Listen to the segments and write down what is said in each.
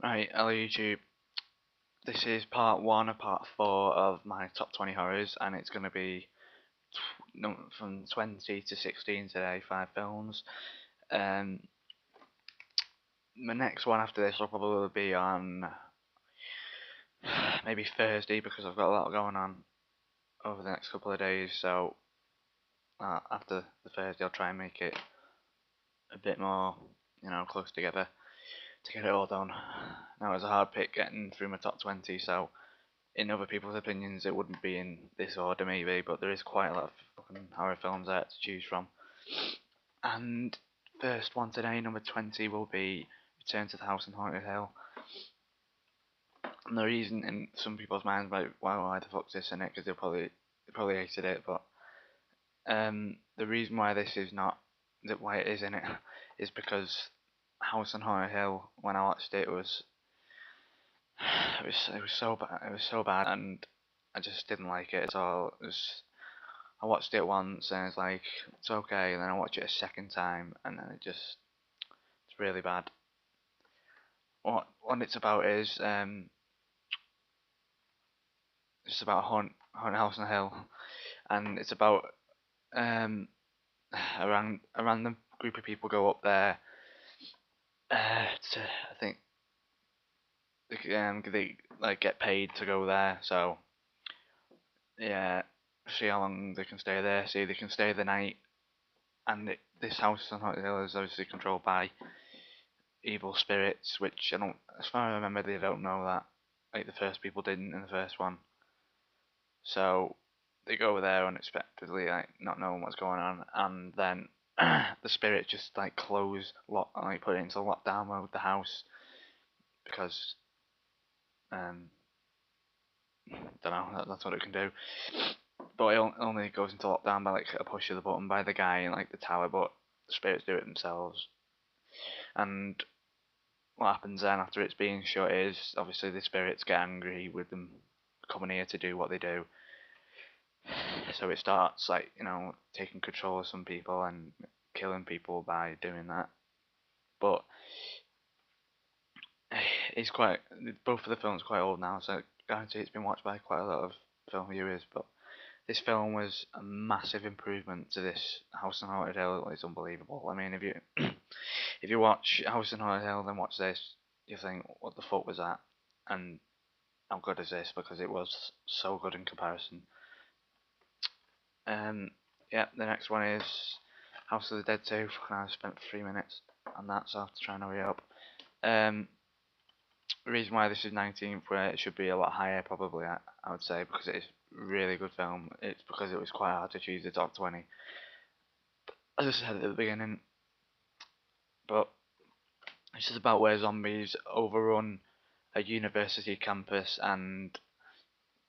Right, hello YouTube. This is part 1 of part 4 of my top 20 horrors, and it's going to be from 20 to 16 today, 5 films. My next one after this will probably be on maybe Thursday, because I've got a lot going on over the next couple of days, so after the Thursday I'll try and make it a bit more, close together to get it all done. Now, it was a hard pick getting through my top 20, so in other people's opinions it wouldn't be in this order maybe, but there is quite a lot of fucking horror films there to choose from. And first one today, number 20, will be Return to the House on Haunted Hill. And the reason in some people's minds, like, why the fuck's this in it, because they probably hated it, but the reason why this is not, why it is in it, is because House on Haunted Hill, when I watched it, it was so bad. It was so bad, and I just didn't like it at all. I watched it once, and it's like it's okay, and then I watched it a second time, and then it's really bad. What it's about is it's about haunted house on a hill, and it's about um a random group of people go up there. I think they like get paid to go there, so yeah, see how long they can stay there. See, they can stay the night, and this house on Haunted Hill is obviously controlled by evil spirits, which I don't, as far as I remember, they don't know that. Like the first people didn't in the first one, so they go there unexpectedly, like not knowing what's going on, and then the spirits just like put it into lockdown mode, the house, because don't know, that's what it can do. But it only goes into lockdown by like a push of the button by the guy in like the tower, but the spirits do it themselves. And what happens then after it's being shut is obviously the spirits get angry with them coming here to do what they do. So it starts like, taking control of some people and killing people by doing that. But it's quite, both of the films are quite old now, so I guarantee it's been watched by quite a lot of film viewers. But this film was a massive improvement to this House on Haunted Hill. It's unbelievable. I mean, if you if you watch House on Haunted Hill then watch this, you think, what the fuck was that? And how good is this? Because it was so good in comparison. Yeah, the next one is House of the Dead 2. Fucking I spent 3 minutes on that, so I have to try and hurry up. The reason why this is 19th, where it should be a lot higher, probably, I would say, because it is a really good film. It's because it was quite hard to choose the top 20, as I said at the beginning. But it's just about where zombies overrun a university campus, and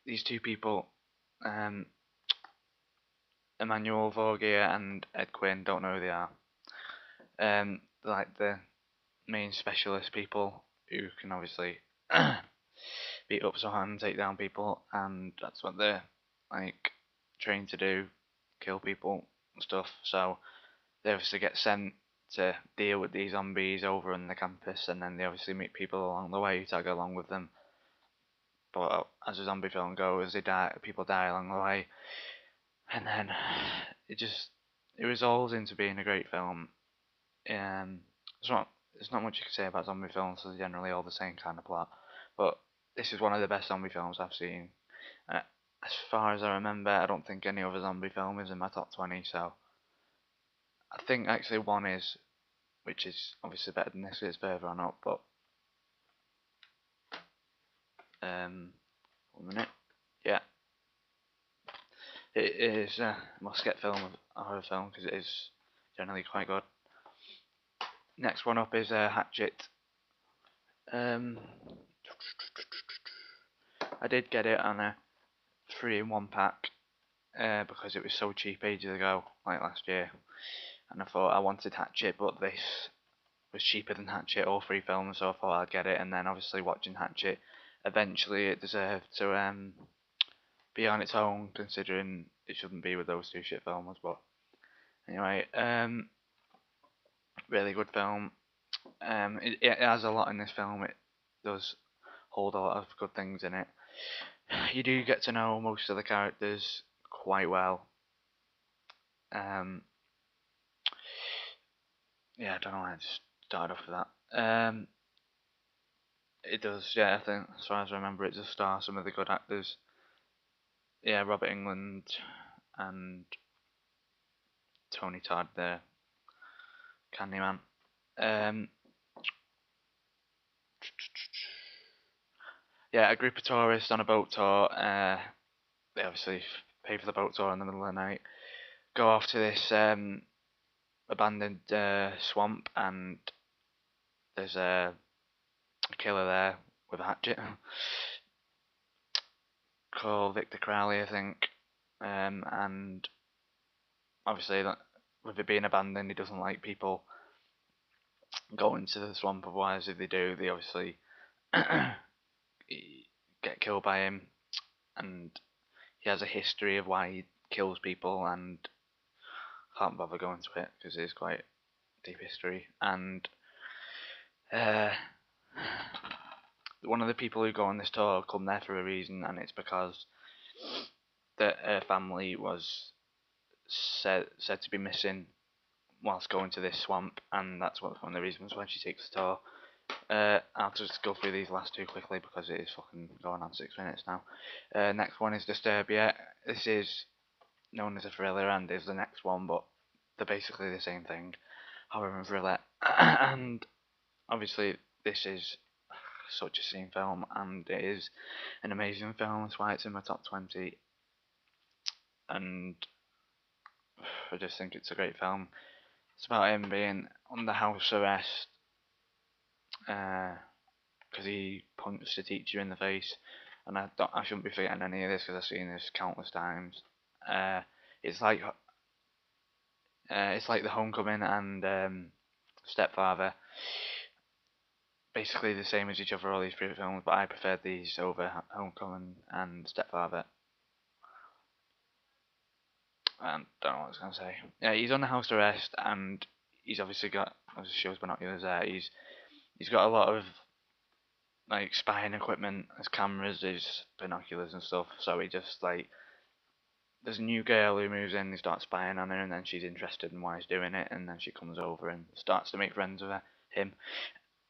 these two people, Emmanuel Vorgier and Ed Quinn, don't know who they are. Like the main specialist people who can obviously beat up someone and take down people, and that's what they're like trained to do, kill people and stuff. So they obviously get sent to deal with these zombies over on the campus, and then they obviously meet people along the way who tag along with them. But as a zombie film goes, people die along the way, and then it resolves into being a great film. There's not much you can say about zombie films, they're generally all the same kind of plot. But this is one of the best zombie films I've seen. As far as I remember, I don't think any other zombie film is in my top 20, so I think actually one is, which is obviously better than this, it's further on up, but 1 minute. Yeah. It is a must-get film, a horror film, because it is generally quite good. Next one up is Hatchet. I did get it on a 3-in-1 pack because it was so cheap ages ago, like last year, and I thought I wanted Hatchet, but this was cheaper than Hatchet, all 3 films, so I thought I'd get it. And then obviously watching Hatchet, eventually it deserved to be on its own, considering it shouldn't be with those 2 shit films. But anyway, really good film. It has a lot in this film. does hold a lot of good things in it. You do get to know most of the characters quite well. Yeah, I don't know why I just started off with that. It does, yeah, I think, as far as I remember, it does star some of the good actors. Yeah, Robert England and Tony Todd, the Candyman. Um, yeah, a group of tourists on a boat tour. They obviously pay for the boat tour in the middle of the night. Go off to this abandoned swamp, and there's a killer there with a hatchet called Victor Crowley, I think. And obviously, with it being abandoned, he doesn't like people going to the swamp. Otherwise, if they do, they obviously get killed by him. And he has a history of why he kills people, and can't bother going into it because it is quite deep history. And uh, one of the people who go on this tour come there for a reason, and it's because her family was said to be missing whilst going to this swamp, and that's one of the reasons why she takes the tour. I'll just go through these last two quickly because it is fucking going on 6 minutes now. Next one is Disturbia. This is known as a thriller and is the next one, but they're basically the same thing, horror and thriller. And obviously this is such a scene film, and it is an amazing film. That's why it's in my top 20, and I just think it's a great film. It's about him being under house arrest because he punched a teacher in the face, and I shouldn't be forgetting any of this because I've seen this countless times. It's like The Homecoming and Stepfather, basically the same as each other, all these three films, but I preferred these over Homecoming and Stepfather. And don't know what I was gonna say. Yeah, he's under house arrest, and he's obviously got, as it shows, binoculars there. He's got a lot of like spying equipment, his cameras, his binoculars and stuff. So he just like, there's a new girl who moves in, he starts spying on her, and then she's interested in why he's doing it, and then she comes over and starts to make friends with him.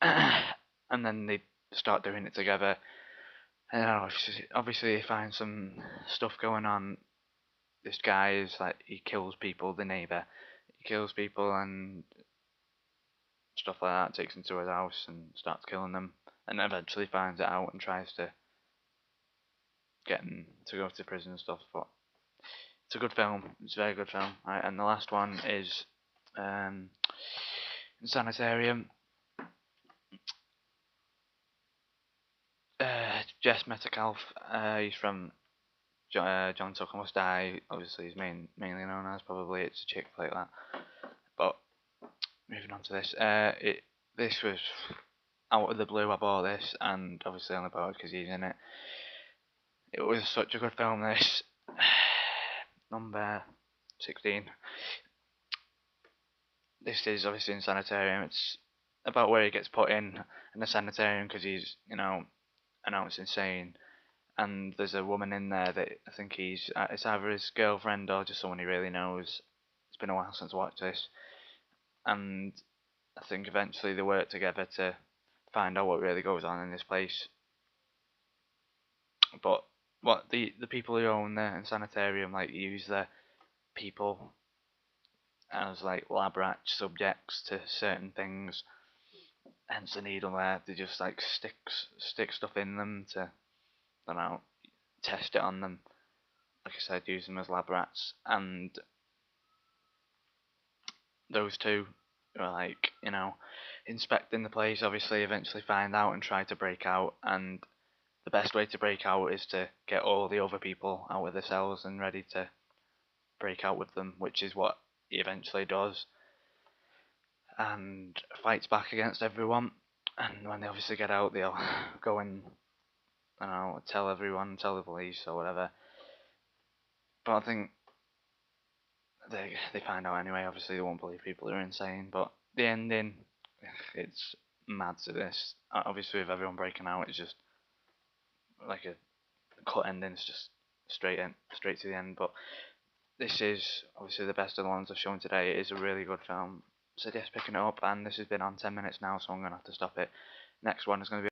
And then they start doing it together. And obviously they find some stuff going on. This guy is like, he kills people, the neighbour. He kills people and stuff like that, takes them to his house and starts killing them, and eventually finds it out and tries to get him to go to prison and stuff. But it's a good film. It's a very good film. Right, and the last one is Sanitarium. Jess Metcalfe. He's from John Tucker Must Die. Obviously, he's mainly known as, probably it's a chick like that. But moving on to this, this was out of the blue. I bought this, and obviously only bought it because he's in it. It was such a good film. This number 16. This is obviously in sanitarium. It's about where he gets put in a sanitarium because he's, announced insane. And there's a woman in there that I think it's either his girlfriend or just someone he really knows. It's been a while since I watched this, and I think eventually they work together to find out what really goes on in this place. But what the people who own the sanitarium like use the people as like lab rat subjects to certain things. Hence the needle there. They just like stick stuff in them to, I don't know, test it on them. Like I said, use them as lab rats, and those two are like, inspecting the place. Obviously, eventually find out and try to break out. And the best way to break out is to get all the other people out of the cells and ready to break out with them, which is what he eventually does, and fights back against everyone. And when they obviously get out, they'll go and, I don't know, tell everyone, tell the police or whatever. But I think they find out anyway. Obviously, they won't believe people are insane. But the ending, it's mad to this. Obviously, with everyone breaking out, it's just like a cut ending. It's just straight to the end. But this is obviously the best of the ones I've shown today. It is a really good film. So yes, picking it up, and this has been on 10 minutes now, so I'm gonna have to stop it. Next one is gonna be